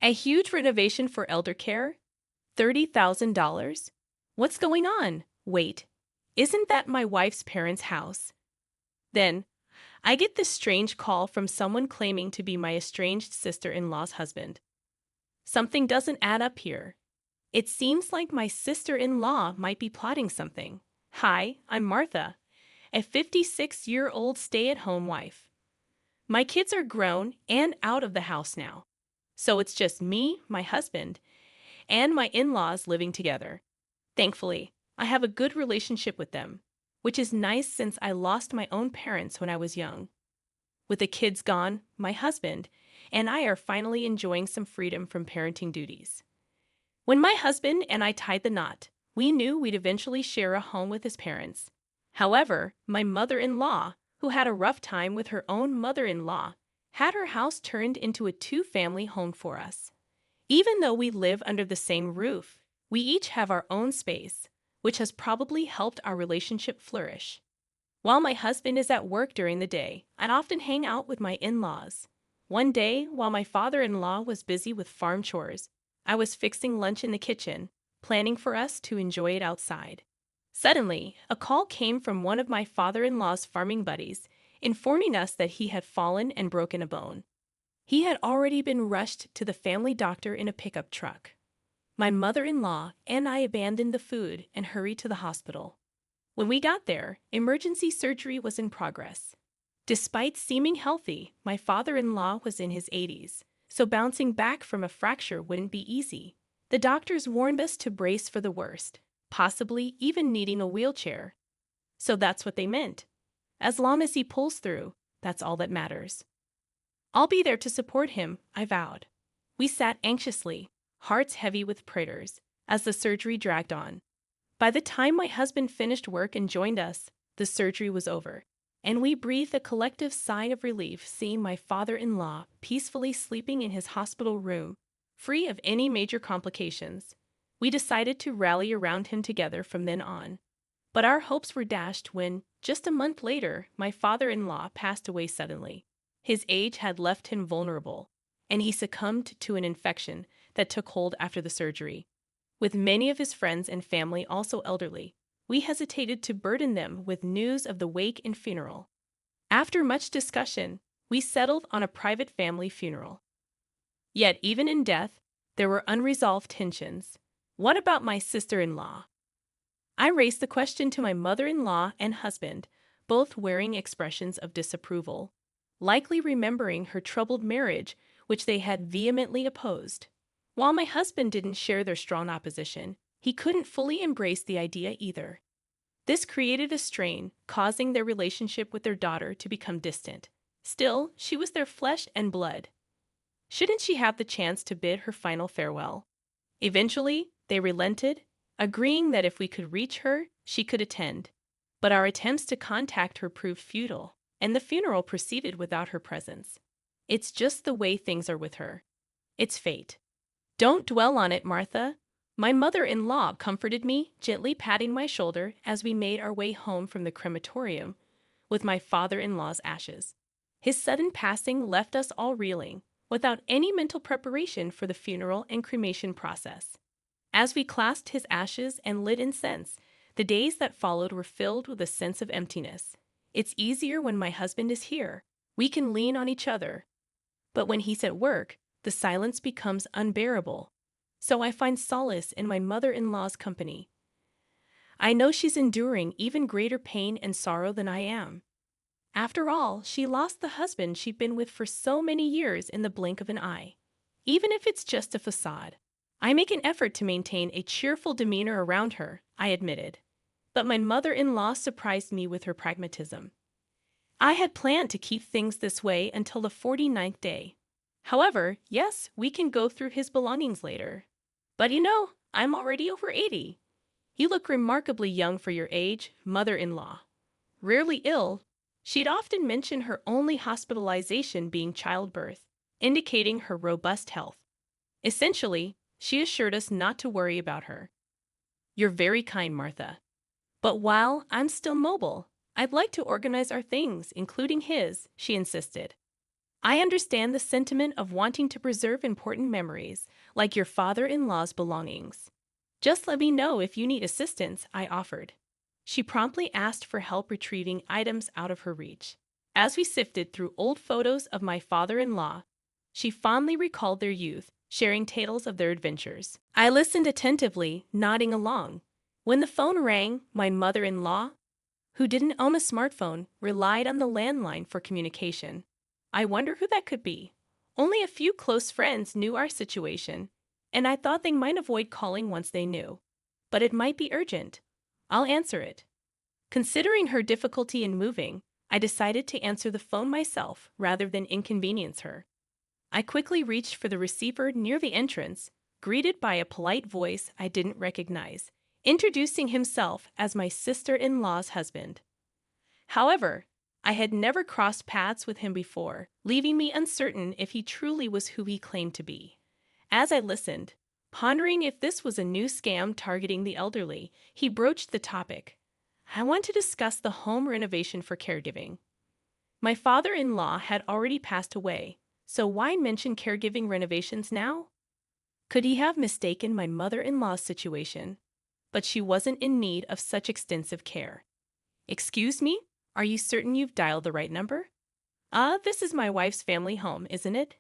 A huge renovation for elder care? $30,000? What's going on? Wait, isn't that my wife's parents' house? Then, I get this strange call from someone claiming to be my estranged sister-in-law's husband. Something doesn't add up here. It seems like my sister-in-law might be plotting something. Hi, I'm Martha, a 56-year-old stay-at-home wife. My kids are grown and out of the house now. So it's just me, my husband, and my in-laws living together. Thankfully, I have a good relationship with them, which is nice since I lost my own parents when I was young. With the kids gone, my husband and I are finally enjoying some freedom from parenting duties. When my husband and I tied the knot, we knew we'd eventually share a home with his parents. However, my mother-in-law, who had a rough time with her own mother-in-law, had her house turned into a two-family home for us. Even though we live under the same roof, we each have our own space, which has probably helped our relationship flourish. While my husband is at work during the day, I often hang out with my in-laws. One day, while my father-in-law was busy with farm chores, I was fixing lunch in the kitchen, planning for us to enjoy it outside. Suddenly, a call came from one of my father-in-law's farming buddies, informing us that he had fallen and broken a bone. He had already been rushed to the family doctor in a pickup truck. My mother-in-law and I abandoned the food and hurried to the hospital. When we got there, emergency surgery was in progress. Despite seeming healthy, my father-in-law was in his 80s, so bouncing back from a fracture wouldn't be easy. The doctors warned us to brace for the worst, possibly even needing a wheelchair. So that's what they meant. As long as he pulls through, that's all that matters. I'll be there to support him, I vowed. We sat anxiously, hearts heavy with prayers, as the surgery dragged on. By the time my husband finished work and joined us, the surgery was over, and we breathed a collective sigh of relief seeing my father-in-law peacefully sleeping in his hospital room, free of any major complications. We decided to rally around him together from then on. But our hopes were dashed when, just a month later, my father-in-law passed away suddenly. His age had left him vulnerable, and he succumbed to an infection that took hold after the surgery. With many of his friends and family also elderly, we hesitated to burden them with news of the wake and funeral. After much discussion, we settled on a private family funeral. Yet even in death, there were unresolved tensions. What about my sister-in-law? I raised the question to my mother-in-law and husband, both wearing expressions of disapproval, likely remembering her troubled marriage, which they had vehemently opposed. While my husband didn't share their strong opposition, he couldn't fully embrace the idea either. This created a strain, causing their relationship with their daughter to become distant. Still, she was their flesh and blood. Shouldn't she have the chance to bid her final farewell? Eventually, they relented, agreeing that if we could reach her, she could attend. But our attempts to contact her proved futile, and the funeral proceeded without her presence. It's just the way things are with her. It's fate. Don't dwell on it, Martha. My mother-in-law comforted me, gently patting my shoulder as we made our way home from the crematorium with my father-in-law's ashes. His sudden passing left us all reeling, without any mental preparation for the funeral and cremation process. As we clasped his ashes and lit incense, the days that followed were filled with a sense of emptiness. It's easier when my husband is here. We can lean on each other. But when he's at work, the silence becomes unbearable. So I find solace in my mother-in-law's company. I know she's enduring even greater pain and sorrow than I am. After all, she lost the husband she'd been with for so many years in the blink of an eye. Even if it's just a facade, I make an effort to maintain a cheerful demeanor around her, I admitted. But my mother-in-law surprised me with her pragmatism. I had planned to keep things this way until the 49th day. However, yes, we can go through his belongings later. But I'm already over 80. You look remarkably young for your age, mother-in-law. Rarely ill, she'd often mention her only hospitalization being childbirth, indicating her robust health. Essentially, she assured us not to worry about her. You're very kind, Martha. But while I'm still mobile, I'd like to organize our things, including his, she insisted. I understand the sentiment of wanting to preserve important memories, like your father-in-law's belongings. Just let me know if you need assistance, I offered. She promptly asked for help retrieving items out of her reach. As we sifted through old photos of my father-in-law, she fondly recalled their youth, sharing tales of their adventures. I listened attentively, nodding along. When the phone rang, my mother-in-law, who didn't own a smartphone, relied on the landline for communication. I wonder who that could be. Only a few close friends knew our situation, and I thought they might avoid calling once they knew. But it might be urgent. I'll answer it. Considering her difficulty in moving, I decided to answer the phone myself rather than inconvenience her. I quickly reached for the receiver near the entrance, greeted by a polite voice I didn't recognize, introducing himself as my sister-in-law's husband. However, I had never crossed paths with him before, leaving me uncertain if he truly was who he claimed to be. As I listened, pondering if this was a new scam targeting the elderly, he broached the topic. I want to discuss the home renovation for caregiving. My father-in-law had already passed away, so why mention caregiving renovations now? Could he have mistaken my mother-in-law's situation? But she wasn't in need of such extensive care. Excuse me? Are you certain you've dialed the right number? This is my wife's family home, isn't it?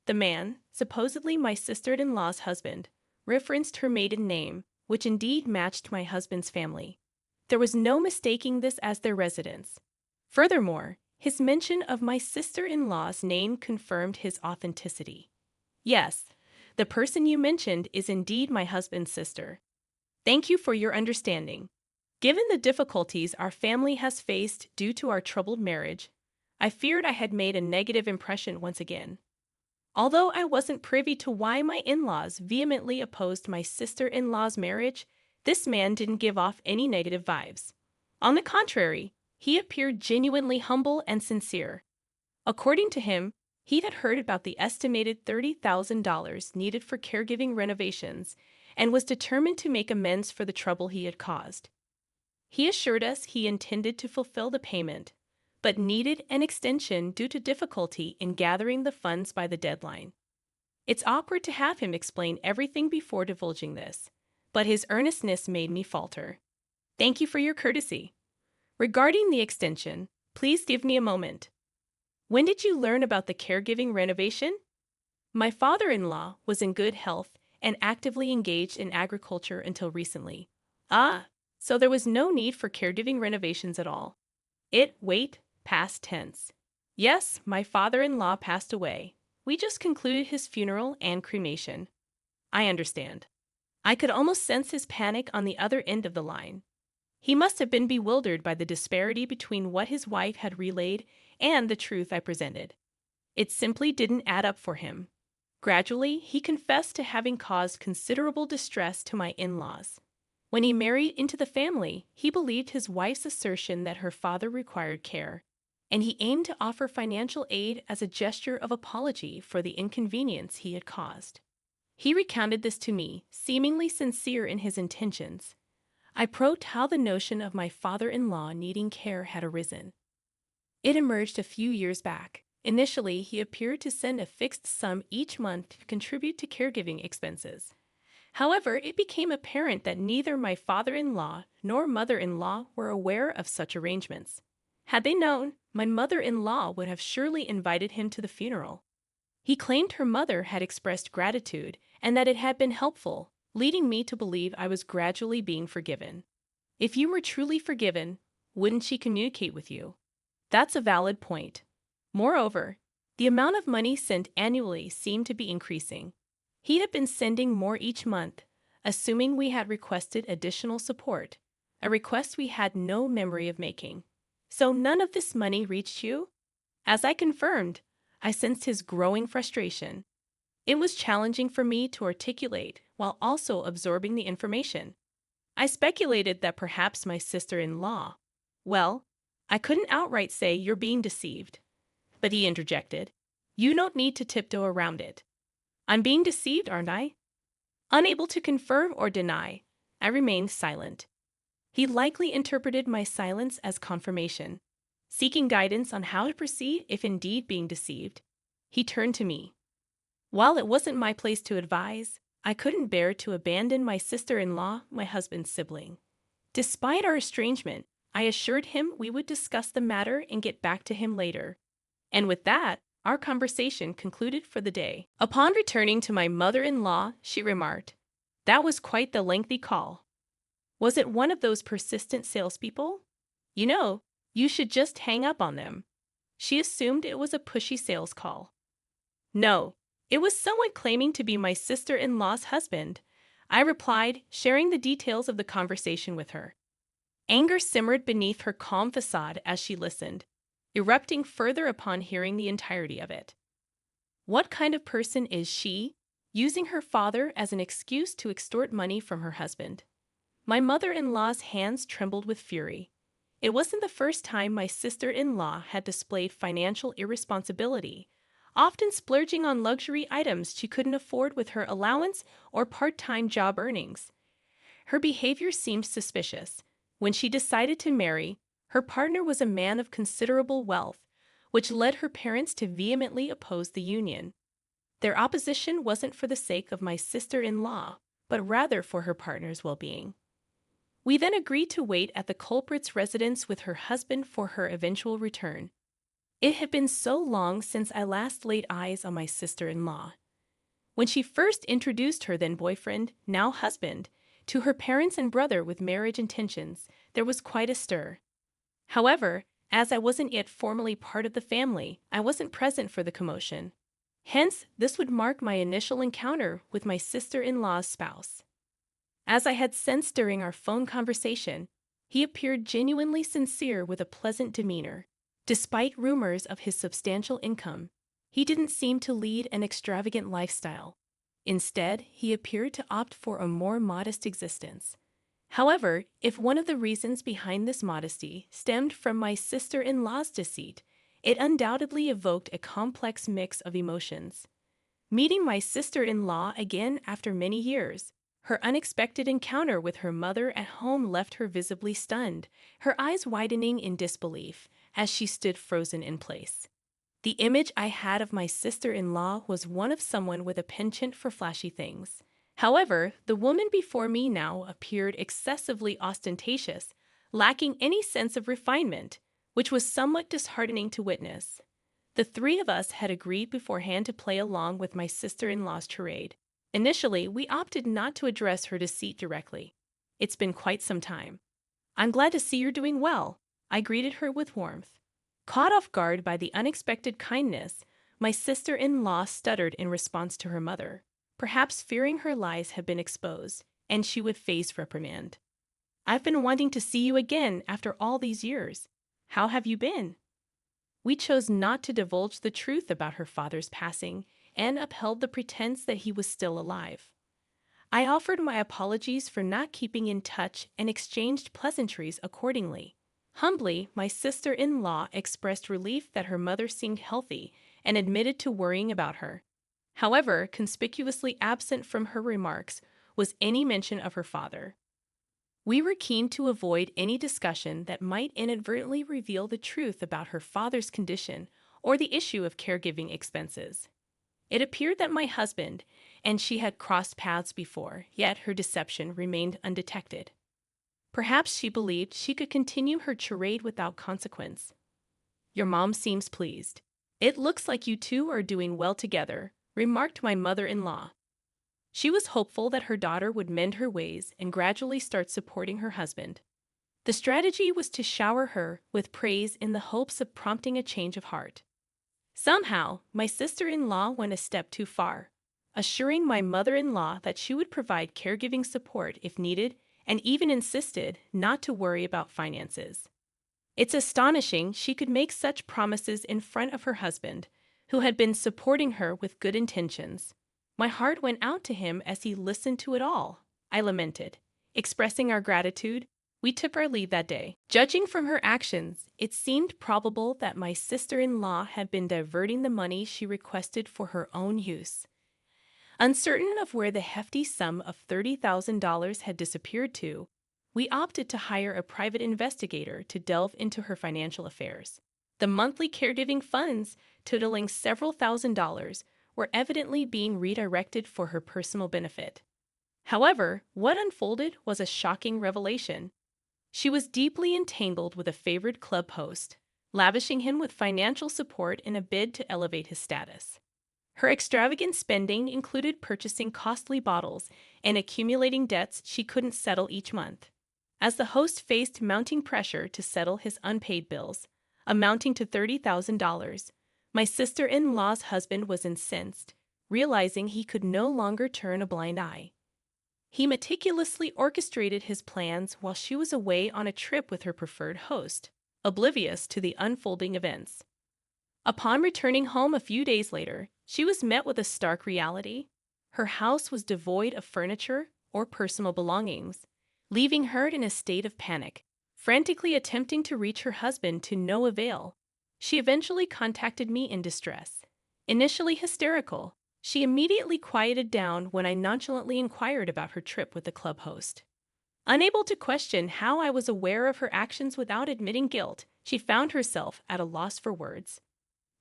The man, supposedly my sister-in-law's husband, referenced her maiden name, which indeed matched my husband's family. There was no mistaking this as their residence. Furthermore, his mention of my sister-in-law's name confirmed his authenticity. Yes, the person you mentioned is indeed my husband's sister. Thank you for your understanding. Given the difficulties our family has faced due to our troubled marriage, I feared I had made a negative impression once again. Although I wasn't privy to why my in-laws vehemently opposed my sister-in-law's marriage, this man didn't give off any negative vibes. On the contrary, he appeared genuinely humble and sincere. According to him, he had heard about the estimated $30,000 needed for caregiving renovations and was determined to make amends for the trouble he had caused. He assured us he intended to fulfill the payment, but needed an extension due to difficulty in gathering the funds by the deadline. It's awkward to have him explain everything before divulging this, but his earnestness made me falter. Thank you for your courtesy. Regarding the extension, please give me a moment. When did you learn about the caregiving renovation? My father-in-law was in good health and actively engaged in agriculture until recently. So there was no need for caregiving renovations at all. Past tense. Yes, my father-in-law passed away. We just concluded his funeral and cremation. I understand. I could almost sense his panic on the other end of the line. He must have been bewildered by the disparity between what his wife had relayed and the truth I presented. It simply didn't add up for him. Gradually, he confessed to having caused considerable distress to my in-laws. When he married into the family, he believed his wife's assertion that her father required care, and he aimed to offer financial aid as a gesture of apology for the inconvenience he had caused. He recounted this to me, seemingly sincere in his intentions. I probed how the notion of my father-in-law needing care had arisen. It emerged a few years back. Initially, he appeared to send a fixed sum each month to contribute to caregiving expenses. However, it became apparent that neither my father-in-law nor mother-in-law were aware of such arrangements. Had they known, my mother-in-law would have surely invited him to the funeral. He claimed her mother had expressed gratitude and that it had been helpful, leading me to believe I was gradually being forgiven. If you were truly forgiven, wouldn't she communicate with you? That's a valid point. Moreover, the amount of money sent annually seemed to be increasing. He had been sending more each month, assuming we had requested additional support, a request we had no memory of making. So none of this money reached you? As I confirmed, I sensed his growing frustration. It was challenging for me to articulate while also absorbing the information. I speculated that perhaps my sister-in-law. Well, I couldn't outright say you're being deceived. But he interjected. You don't need to tiptoe around it. I'm being deceived, aren't I? Unable to confirm or deny, I remained silent. He likely interpreted my silence as confirmation, seeking guidance on how to proceed if indeed being deceived. He turned to me. While it wasn't my place to advise, I couldn't bear to abandon my sister-in-law, my husband's sibling. Despite our estrangement, I assured him we would discuss the matter and get back to him later. And with that, our conversation concluded for the day. Upon returning to my mother-in-law, she remarked, "That was quite the lengthy call. Was it one of those persistent salespeople? You know, you should just hang up on them." She assumed it was a pushy sales call. "No, it was someone claiming to be my sister-in-law's husband," I replied, sharing the details of the conversation with her. Anger simmered beneath her calm facade as she listened, erupting further upon hearing the entirety of it. What kind of person is she, using her father as an excuse to extort money from her husband? My mother-in-law's hands trembled with fury. It wasn't the first time my sister-in-law had displayed financial irresponsibility, often splurging on luxury items she couldn't afford with her allowance or part-time job earnings. Her behavior seemed suspicious. When she decided to marry, her partner was a man of considerable wealth, which led her parents to vehemently oppose the union. Their opposition wasn't for the sake of my sister-in-law, but rather for her partner's well-being. We then agreed to wait at the culprit's residence with her husband for her eventual return. It had been so long since I last laid eyes on my sister-in-law. When she first introduced her then boyfriend, now husband, to her parents and brother with marriage intentions, there was quite a stir. However, as I wasn't yet formally part of the family, I wasn't present for the commotion. Hence, this would mark my initial encounter with my sister-in-law's spouse. As I had sensed during our phone conversation, he appeared genuinely sincere with a pleasant demeanor. Despite rumors of his substantial income, he didn't seem to lead an extravagant lifestyle. Instead, he appeared to opt for a more modest existence. However, if one of the reasons behind this modesty stemmed from my sister-in-law's deceit, it undoubtedly evoked a complex mix of emotions. Meeting my sister-in-law again after many years, her unexpected encounter with her mother at home left her visibly stunned, her eyes widening in disbelief as she stood frozen in place. The image I had of my sister-in-law was one of someone with a penchant for flashy things. However, the woman before me now appeared excessively ostentatious, lacking any sense of refinement, which was somewhat disheartening to witness. The three of us had agreed beforehand to play along with my sister-in-law's charade. Initially, we opted not to address her deceit directly. "It's been quite some time. I'm glad to see you're doing well," I greeted her with warmth. Caught off guard by the unexpected kindness, my sister-in-law stuttered in response to her mother, perhaps fearing her lies had been exposed, and she would face reprimand. "I've been wanting to see you again after all these years. How have you been?" We chose not to divulge the truth about her father's passing and upheld the pretense that he was still alive. I offered my apologies for not keeping in touch and exchanged pleasantries accordingly. Humbly, my sister-in-law expressed relief that her mother seemed healthy and admitted to worrying about her. However, conspicuously absent from her remarks was any mention of her father. We were keen to avoid any discussion that might inadvertently reveal the truth about her father's condition or the issue of caregiving expenses. It appeared that my husband and she had crossed paths before, yet her deception remained undetected. Perhaps she believed she could continue her charade without consequence. "Your mom seems pleased. It looks like you two are doing well together," remarked my mother-in-law. She was hopeful that her daughter would mend her ways and gradually start supporting her husband. The strategy was to shower her with praise in the hopes of prompting a change of heart. Somehow, my sister-in-law went a step too far, assuring my mother-in-law that she would provide caregiving support if needed and even insisted not to worry about finances. It's astonishing she could make such promises in front of her husband, who had been supporting her with good intentions. My heart went out to him as he listened to it all, I lamented. Expressing our gratitude, we took our leave that day. Judging from her actions, it seemed probable that my sister-in-law had been diverting the money she requested for her own use. Uncertain of where the hefty sum of $30,000 had disappeared to, we opted to hire a private investigator to delve into her financial affairs. The monthly caregiving funds, totaling several $1,000s, were evidently being redirected for her personal benefit. However, what unfolded was a shocking revelation. She was deeply entangled with a favored club host, lavishing him with financial support in a bid to elevate his status. Her extravagant spending included purchasing costly bottles and accumulating debts she couldn't settle each month. As the host faced mounting pressure to settle his unpaid bills, amounting to $30,000, my sister-in-law's husband was incensed, realizing he could no longer turn a blind eye. He meticulously orchestrated his plans while she was away on a trip with her preferred host, oblivious to the unfolding events. Upon returning home a few days later, she was met with a stark reality. Her house was devoid of furniture or personal belongings, leaving her in a state of panic, frantically attempting to reach her husband to no avail. She eventually contacted me in distress. Initially hysterical, she immediately quieted down when I nonchalantly inquired about her trip with the club host. Unable to question how I was aware of her actions without admitting guilt, she found herself at a loss for words.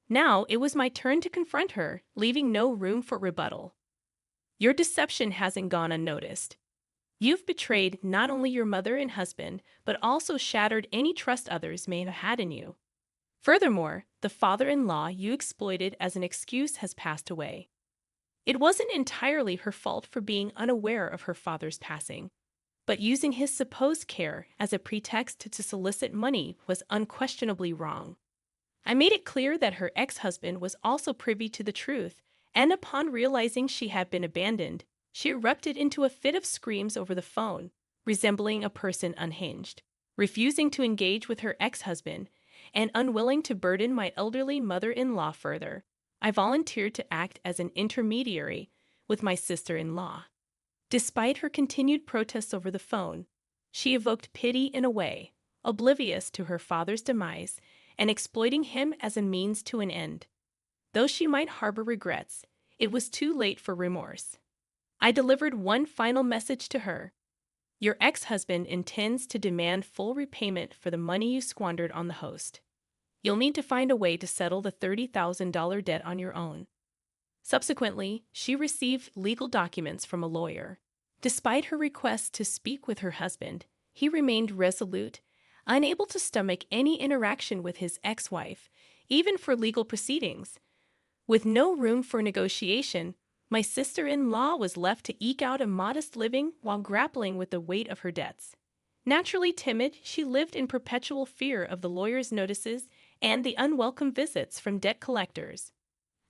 Now it was my turn to confront her, leaving no room for rebuttal. Your deception hasn't gone unnoticed. You've betrayed not only your mother and husband, but also shattered any trust others may have had in you. Furthermore, the father-in-law you exploited as an excuse has passed away. It wasn't entirely her fault for being unaware of her father's passing, but using his supposed care as a pretext to solicit money was unquestionably wrong. I made it clear that her ex-husband was also privy to the truth, and upon realizing she had been abandoned, she erupted into a fit of screams over the phone, resembling a person unhinged. Refusing to engage with her ex-husband and unwilling to burden my elderly mother-in-law further, I volunteered to act as an intermediary with my sister-in-law. Despite her continued protests over the phone, she evoked pity in a way, oblivious to her father's demise and exploiting him as a means to an end. Though she might harbor regrets, it was too late for remorse. I delivered one final message to her. Your ex-husband intends to demand full repayment for the money you squandered on the host. You'll need to find a way to settle the $30,000 debt on your own. Subsequently, she received legal documents from a lawyer. Despite her request to speak with her husband, he remained resolute, unable to stomach any interaction with his ex-wife, even for legal proceedings. With no room for negotiation, my sister-in-law was left to eke out a modest living while grappling with the weight of her debts. Naturally timid, she lived in perpetual fear of the lawyer's notices and the unwelcome visits from debt collectors.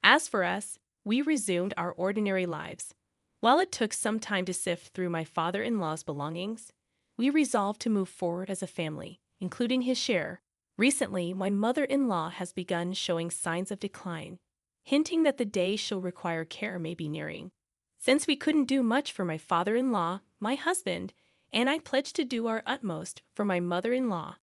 As for us, we resumed our ordinary lives. While it took some time to sift through my father-in-law's belongings, we resolved to move forward as a family, including his share. Recently, my mother-in-law has begun showing signs of decline, hinting that the day she'll require care may be nearing. Since we couldn't do much for my father-in-law, my husband, and I pledged to do our utmost for my mother-in-law,